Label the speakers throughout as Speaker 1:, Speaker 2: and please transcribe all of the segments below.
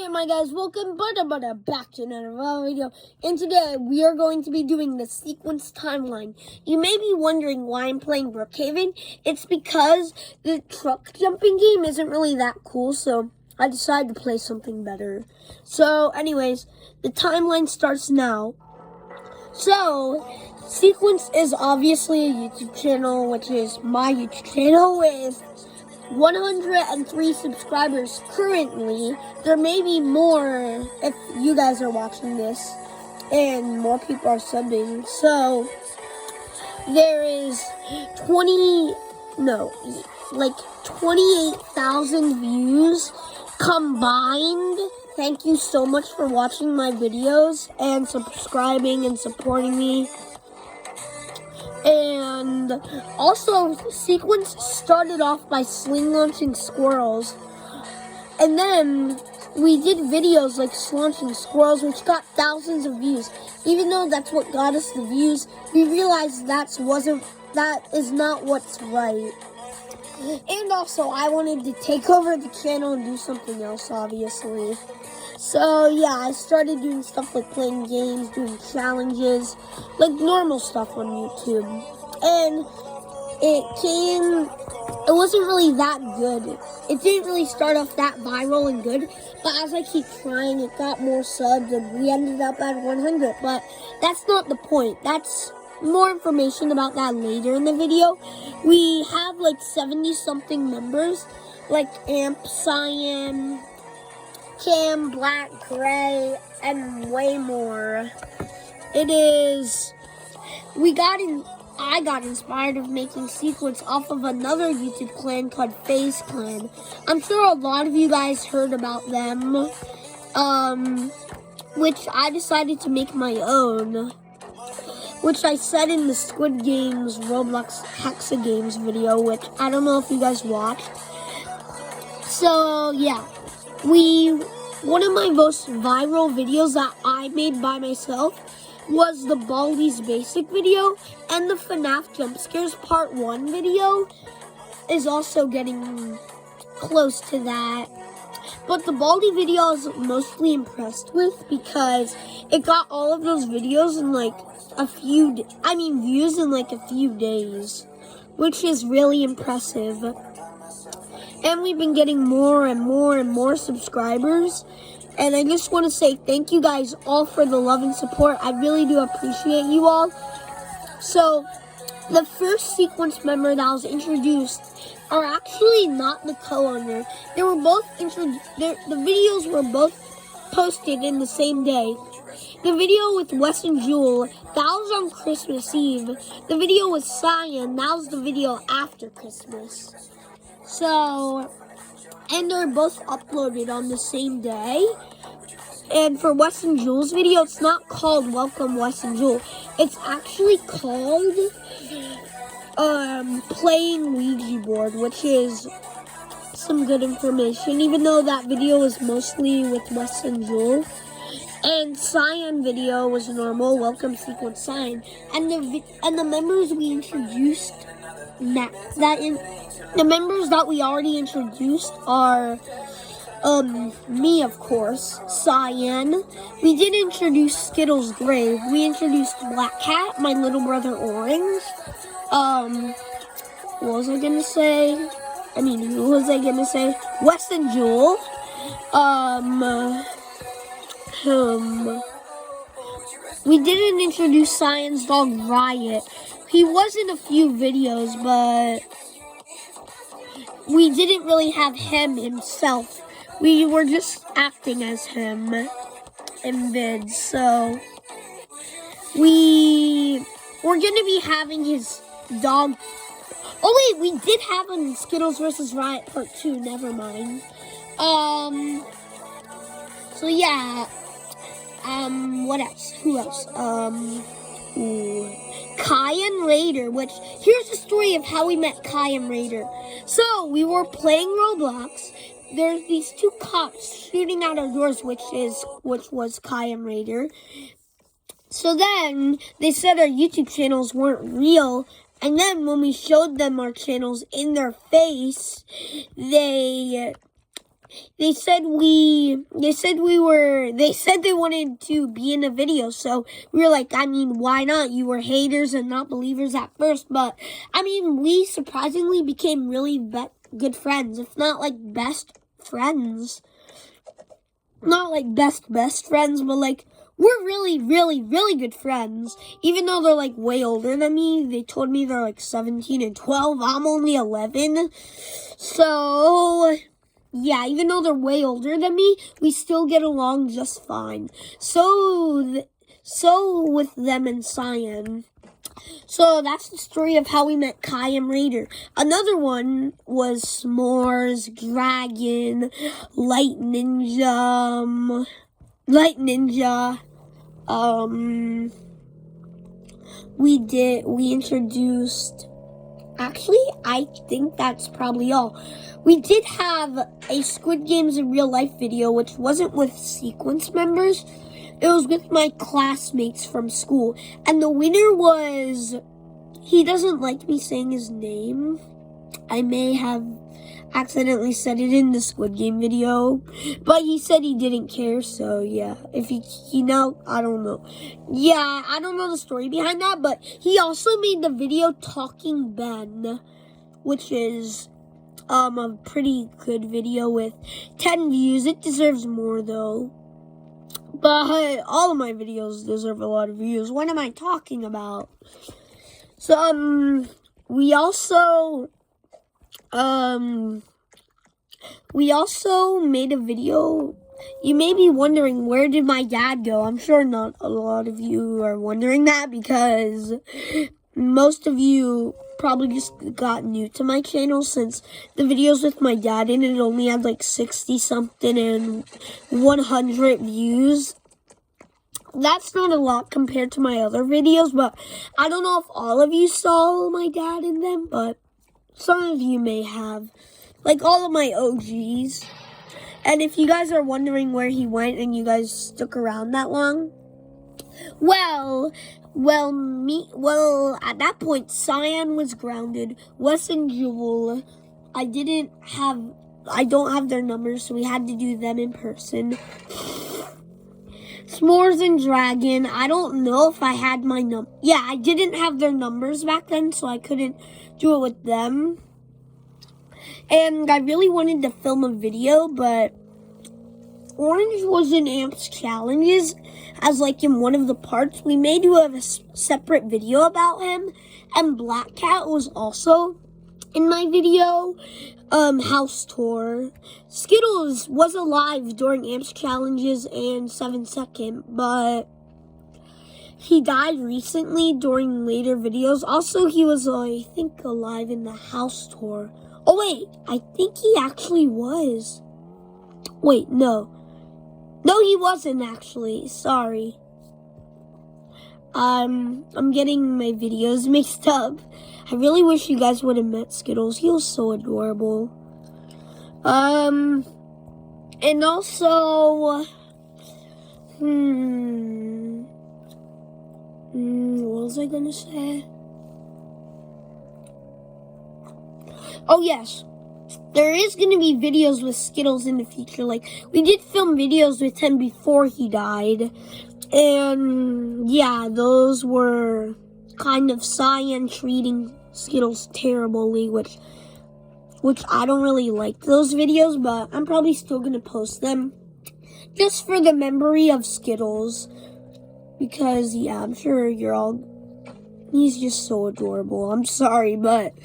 Speaker 1: my guys, welcome back to another video. And today we are going to be doing the sequence timeline. You may be wondering why I'm playing Brookhaven. It's because the truck jumping game isn't really that cool, so I decided to play something better. So anyways, the timeline starts now. So Sequence is obviously a YouTube channel, which is my YouTube channel with 103 subscribers currently. There may be more if you guys are watching this and more people are subbing. So there is 28,000 views combined. Thank you so much for watching my videos and subscribing and supporting me. And also, Sequence started off by sling launching squirrels. And then we did videos like launching squirrels, which got thousands of views. Even though that's what got us the views, we realized that is not what's right. And also, I wanted to take over the channel and do something else, obviously. So yeah, I started doing stuff like playing games, doing challenges, like normal stuff on YouTube. And it wasn't really that good. It didn't really start off that viral and good, but as I keep trying, it got more subs and we ended up at 100. But that's not the point. That's more information about that later in the video. We have like 70 something members, like Amp, Cyan, Cam, Black, Gray, and way more. I got inspired of making Sequence off of another YouTube clan called FaZe Clan. I'm sure a lot of you guys heard about them, which I decided to make my own, which I said in the Squid Games Roblox Hexa Games video, which I don't know if you guys watched. So yeah. One of my most viral videos that I made by myself was the Baldi's Basic video, and the FNAF Jump Scares Part 1 video is also getting close to that. But the Baldi video I was mostly impressed with because it got all of those videos in like views in like a few days, which is really impressive. And we've been getting more and more subscribers. And I just want to say thank you guys all for the love and support. I really do appreciate you all. So, the first Sequence member that was introduced are actually not the co-owner. They were both the videos were both posted in the same day. The video with Wes and Jewel, that was on Christmas Eve. The video with Cyan, that was the video after Christmas. So, and they're both uploaded on the same day. And for Wes and Jewel's video, it's not called Welcome Wes and Jewel. It's actually called Playing Ouija Board, which is some good information, even though that video is mostly with Wes and Jewel. And Cyan video was normal, Welcome Sequence Cyan. And the members we introduced the members that we already introduced are me, of course, Cyan. We did introduce Skittles Grave. We introduced Black Cat, my little brother Orange. What was I gonna say? Who was I gonna say? Wes and Jewel. We didn't introduce Cyan's dog Riot. He was in a few videos, but we didn't really have him himself. We were just acting as him in vids. So we're gonna be having his dog. Oh wait, we did have him in Skittles vs. Riot Part 2. Never mind. So yeah. What else? Who else? Kai and Raider, which, here's the story of how we met Kai and Raider. So, we were playing Roblox. There's these two cops shooting out our doors, which was Kai and Raider. So then, they said our YouTube channels weren't real, and then when we showed them our channels in their face, they they said they wanted to be in a video, so we were like, I mean, why not? You were haters and not believers at first, but I mean, we surprisingly became really good friends, if not like best friends. Not like best friends, but like we're really, really, really good friends. Even though they're like way older than me, they told me they're like 17 and 12. I'm only 11. So yeah, even though they're way older than me, we still get along just fine. So with them and Cyan. So that's the story of how we met Kai and Raider. Another one was S'mores, Dragon, Light Ninja. We introduced. Actually, I think that's probably all. We did have a Squid Games in real life video, which wasn't with Sequence members. It was with my classmates from school. And the winner was... He doesn't like me saying his name. I may have accidentally said it in the Squid Game video. But he said he didn't care, so yeah. If he now, I don't know. Yeah, I don't know the story behind that, but he also made the video Talking Ben, which is a pretty good video with 10 views. It deserves more, though. But all of my videos deserve a lot of views. What am I talking about? So, we also made a video. You may be wondering, where did my dad go? I'm sure not a lot of you are wondering that, because most of you probably just got new to my channel, since the videos with my dad in it only had like 60 something and 100 views. That's not a lot compared to my other videos, but I don't know if all of you saw my dad in them, but some of you may have. Like all of my OGs. And if you guys are wondering where he went and you guys stuck around that long, well, at that point, Cyan was grounded. Wes and Jewel, I don't have their numbers, so we had to do them in person. S'mores and Dragon, I don't know if I had my yeah, I didn't have their numbers back then, so I couldn't do it with them. And I really wanted to film a video, but Orange was in Amp's challenges as like in one of the parts. We may do a separate video about him. And Black Cat was also in my video house tour. Skittles was alive during Amp's challenges and 7 Second, but he died recently during later videos. Also, he was, I think, alive in the house tour. Oh, wait, I think he actually was. Wait, no. No, he wasn't actually. Sorry. I'm getting my videos mixed up. I really wish you guys would have met Skittles. He was so adorable. And also, what was I gonna say? Oh, yes. There is going to be videos with Skittles in the future. Like, we did film videos with him before he died. And, yeah, those were kind of Cyan treating Skittles terribly, which I don't really like those videos, but I'm probably still going to post them just for the memory of Skittles. Because, yeah, I'm sure he's just so adorable. I'm sorry, but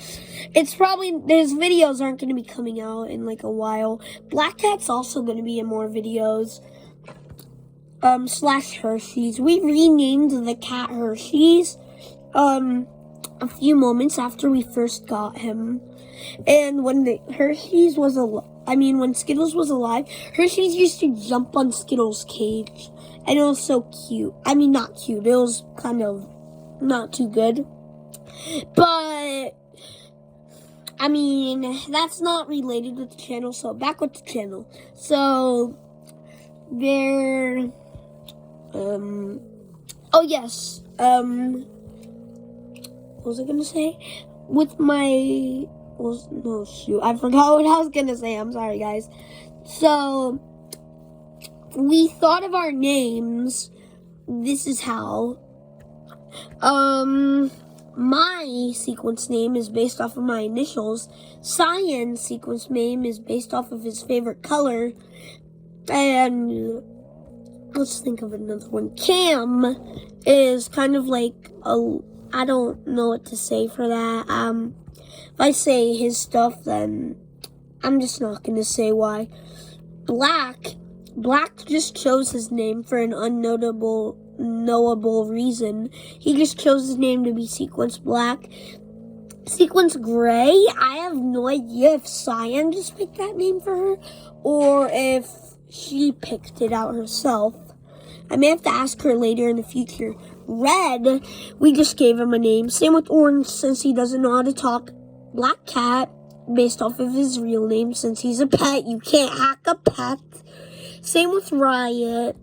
Speaker 1: his videos aren't going to be coming out in like a while. Black Cat's also going to be in more videos. / Hershey's. We renamed the cat Hershey's a few moments after we first got him. And when when Skittles was alive, Hershey's used to jump on Skittles' cage. And it was so cute. I mean, not cute. It was kind of not too good. But I mean, that's not related with the channel, so back with the channel. So there oh yes, what was I gonna say? With my I forgot what I was gonna say. I'm sorry, guys. So we thought of our names. This is how. My sequence name is based off of my initials. Cyan's sequence name is based off of his favorite color. And let's think of another one. Cam is kind of like I don't know what to say for that. If I say his stuff, then I'm just not going to say why. Black just chose his name for an knowable reason. He just chose his name to be Sequence Black. Sequence Gray, I have no idea if Cyan just picked that name for her or if she picked it out herself. I may have to ask her later in the future. Red, we just gave him a name. Same with Orange, since he doesn't know how to talk. Black Cat, based off of his real name, since he's a pet. You can't hack a pet. Same with Riot.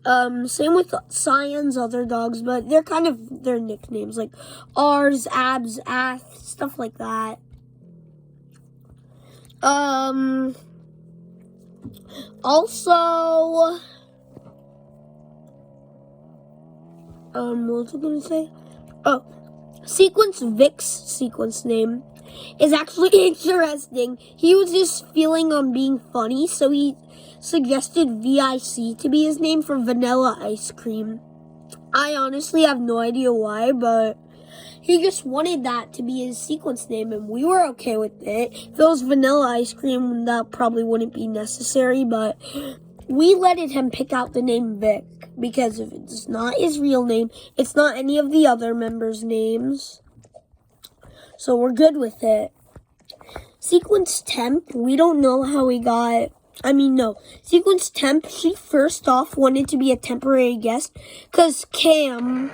Speaker 1: Same with Cyan's other dogs, but they're kind of their nicknames, like R's, Abs, Ath, stuff like that. Also, what was I gonna say? Oh, Sequence Vic's sequence name is actually interesting. He was just feeling on being funny, so he suggested VIC to be his name for vanilla ice cream. I honestly have no idea why, but he just wanted that to be his sequence name, and we were okay with it. If it was vanilla ice cream, that probably wouldn't be necessary, but we let him pick out the name Vic, because if it's not his real name, it's not any of the other members' names. So we're good with it. Sequence Temp, we don't know how we got... Sequence Temp, she first off wanted to be a temporary guest because Cam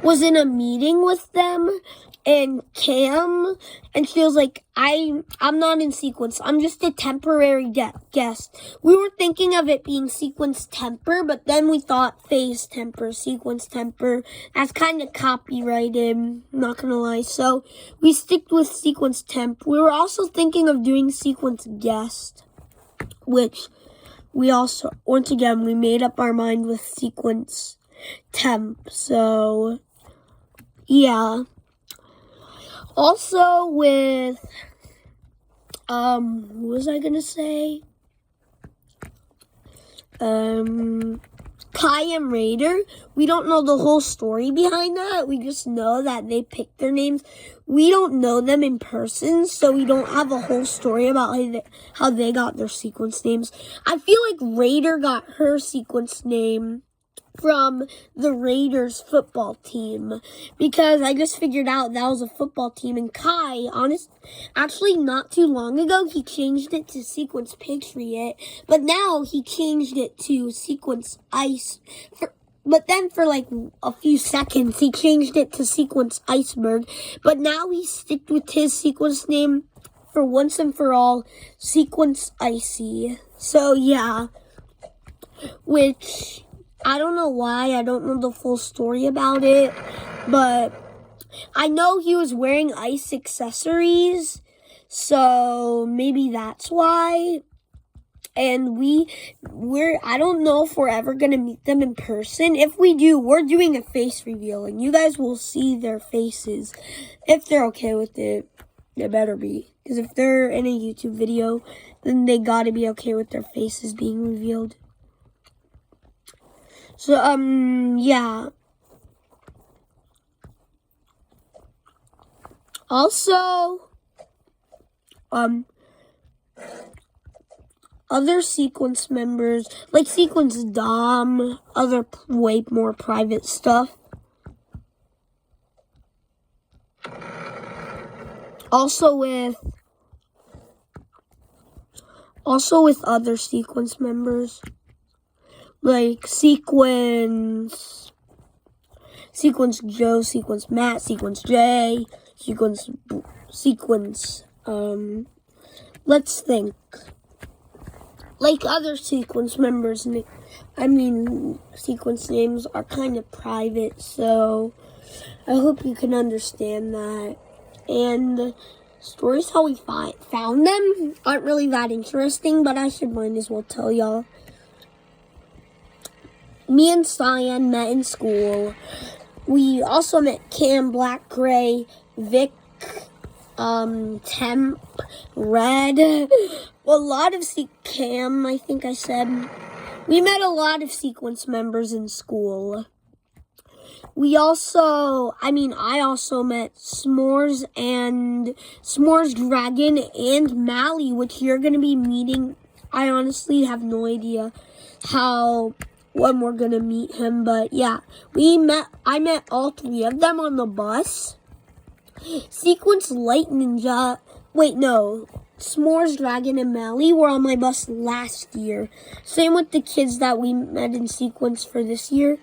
Speaker 1: was in a meeting with them, and she was like, I'm not in Sequence, I'm just a temporary guest. We were thinking of it being Sequence Temper, but then we thought Phase Temper, Sequence Temper. That's kind of copyrighted, not gonna lie, so we stick with Sequence Temp. We were also thinking of doing Sequence Guest, which we also, once again, we made up our mind with Sequence Temp, so yeah. Also with, what was I gonna say? Kai and Raider, we don't know the whole story behind that. We just know that they picked their names. We don't know them in person, so we don't have a whole story about how they got their sequence names. I feel like Raider got her sequence name from the Raiders football team, because I just figured out that was a football team. And Kai, actually not too long ago, he changed it to Sequence Patriot, but now he changed it to Sequence Ice. But then for like a few seconds, he changed it to Sequence Iceberg. But now he sticked with his sequence name for once and for all, Sequence Icy. So yeah, which... I don't know why, I don't know the full story about it, but I know he was wearing ice accessories, so maybe that's why. And I don't know if we're ever going to meet them in person. If we do, we're doing a face reveal, and you guys will see their faces. If they're okay with it, they better be. Because if they're in a YouTube video, then they gotta be okay with their faces being revealed. So, yeah. Also, other sequence members, like Sequence Dom, other way more private stuff. Also with other sequence members. Like Sequence Joe, Sequence Matt, Sequence J, Sequence, let's think. Like other sequence members, sequence names are kind of private, so I hope you can understand that. And Stories how we found them aren't really that interesting, but I might as well tell y'all. Me and Cyan met in school. We also met Cam, Black, Gray, Vic, Temp, Red. A lot of Cam, I think I said. We met a lot of Sequence members in school. I also met S'mores Dragon and Mally, which you're going to be meeting. I honestly have no idea when we're going to meet him, but yeah, I met all three of them on the bus. Sequence Light Ninja, S'mores Dragon and Mally were on my bus last year. Same with the kids that we met in Sequence for this year.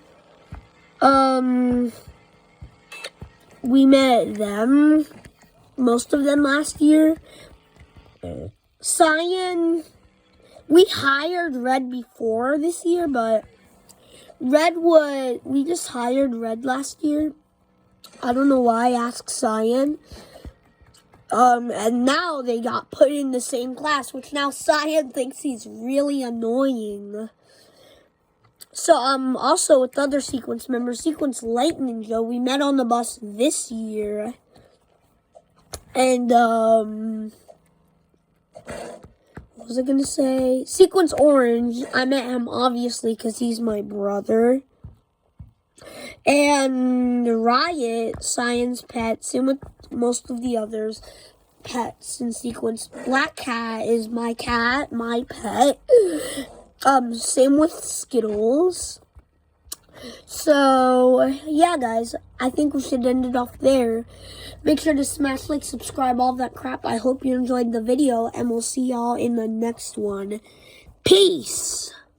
Speaker 1: We met them, most of them last year. Cyan, we hired Red before this year, but we just hired Red last year. I don't know why, ask Cyan. And now they got put in the same class, which now Cyan thinks he's really annoying. So, also with other Sequence members, Sequence Light Ninja, we met on the bus this year. And, what was I gonna say? Sequence Orange, I met him obviously because he's my brother. And Riot, Cyan's pet, same with most of the others, pets in Sequence. Black Cat is my cat, my pet. Same with Skittles. So, yeah, guys, I think we should end it off there. Make sure to smash like, subscribe, all that crap. I hope you enjoyed the video, and we'll see y'all in the next one. Peace!